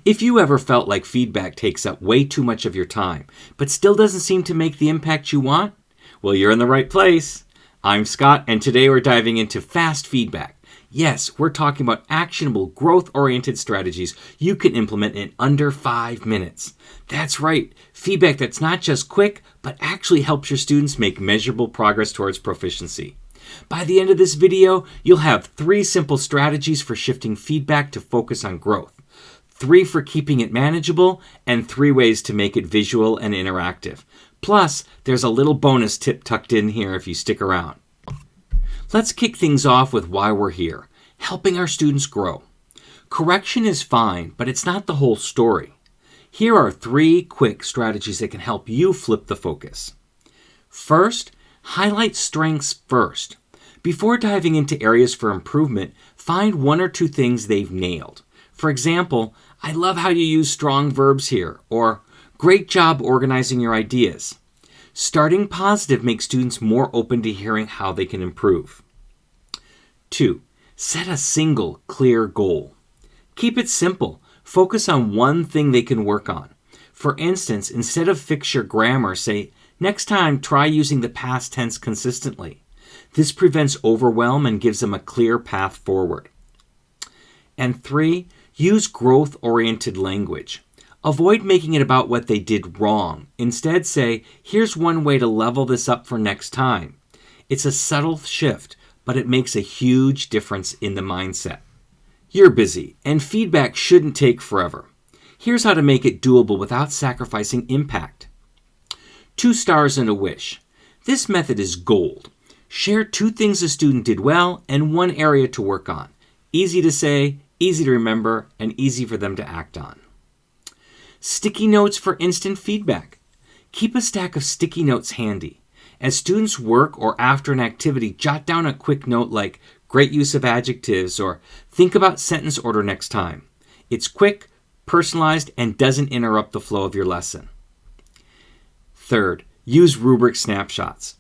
If you ever felt like feedback takes up way too much of your time, but still doesn't seem to make the impact you want, well, you're in the right place. I'm Scott, and today we're diving into fast feedback. Yes, we're talking about actionable, growth-oriented strategies you can implement in under 5 minutes. That's right, feedback that's not just quick, but actually helps your students make measurable progress towards proficiency. By the end of this video, you'll have 3 simple strategies for shifting feedback to focus on growth, 3 for keeping it manageable, and 3 ways to make it visual and interactive. Plus, there's a little bonus tip tucked in here if you stick around. Let's kick things off with why we're here, helping our students grow. Correction is fine, but it's not the whole story. Here are 3 quick strategies that can help you flip the focus. First, highlight strengths first. Before diving into areas for improvement, find 1 or 2 things they've nailed. For example, I love how you use strong verbs here, or great job organizing your ideas. Starting positive makes students more open to hearing how they can improve. 2. Set a single, clear goal. Keep it simple. Focus on one thing they can work on. For instance, instead of fix your grammar, say, next time try using the past tense consistently. This prevents overwhelm and gives them a clear path forward. And 3. Use growth-oriented language. Avoid making it about what they did wrong. Instead say, here's one way to level this up for next time. It's a subtle shift, but it makes a huge difference in the mindset. You're busy, and feedback shouldn't take forever. Here's how to make it doable without sacrificing impact. 2 stars and a wish. This method is gold. Share 2 things a student did well and 1 area to work on. Easy to say, easy to remember, and easy for them to act on. Sticky notes for instant feedback. Keep a stack of sticky notes handy. As students work or after an activity, jot down a quick note like, great use of adjectives, or think about sentence order next time. It's quick, personalized, and doesn't interrupt the flow of your lesson. 3rd, use rubric snapshots.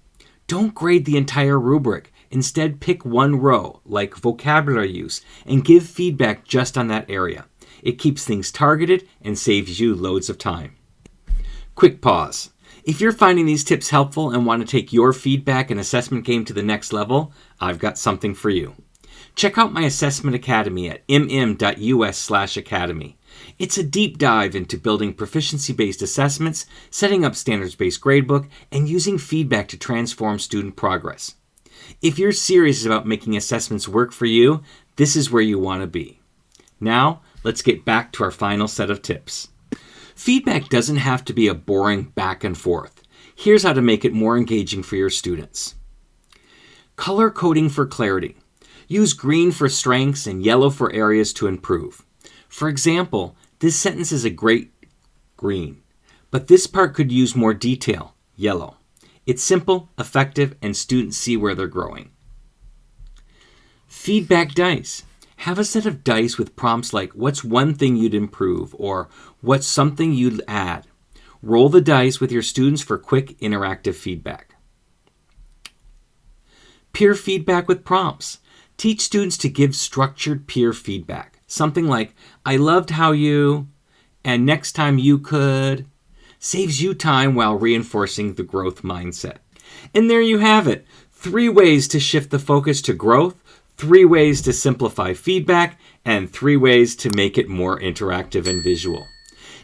Don't grade the entire rubric. Instead, pick 1 row, like vocabulary use, and give feedback just on that area. It keeps things targeted and saves you loads of time. Quick pause. If you're finding these tips helpful and want to take your feedback and assessment game to the next level, I've got something for you. Check out my assessment academy at mm.us/academy. It's a deep dive into building proficiency-based assessments, setting up standards-based gradebook, and using feedback to transform student progress. If you're serious about making assessments work for you, this is where you want to be. Now, let's get back to our final set of tips. Feedback doesn't have to be a boring back and forth. Here's how to make it more engaging for your students. Color coding for clarity. Use green for strengths and yellow for areas to improve. For example, this sentence is a great green, but this part could use more detail, yellow. It's simple, effective, and students see where they're growing. Feedback dice. Have a set of dice with prompts like, what's one thing you'd improve, or what's something you'd add. Roll the dice with your students for quick, interactive feedback. Peer feedback with prompts. Teach students to give structured peer feedback. Something like, I loved how you, and next time you could. Saves you time while reinforcing the growth mindset. And there you have it. 3 ways to shift the focus to growth, 3 ways to simplify feedback, and 3 ways to make it more interactive and visual.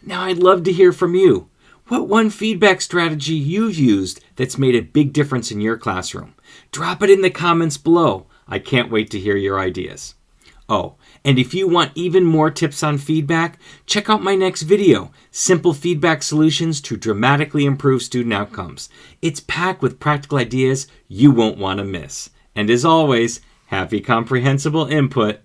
Now I'd love to hear from you. What one feedback strategy you've used that's made a big difference in your classroom? Drop it in the comments below. I can't wait to hear your ideas. Oh, and if you want even more tips on feedback, check out my next video, Simple Feedback Solutions to Dramatically Improve Student Outcomes. It's packed with practical ideas you won't want to miss. And as always, happy comprehensible input.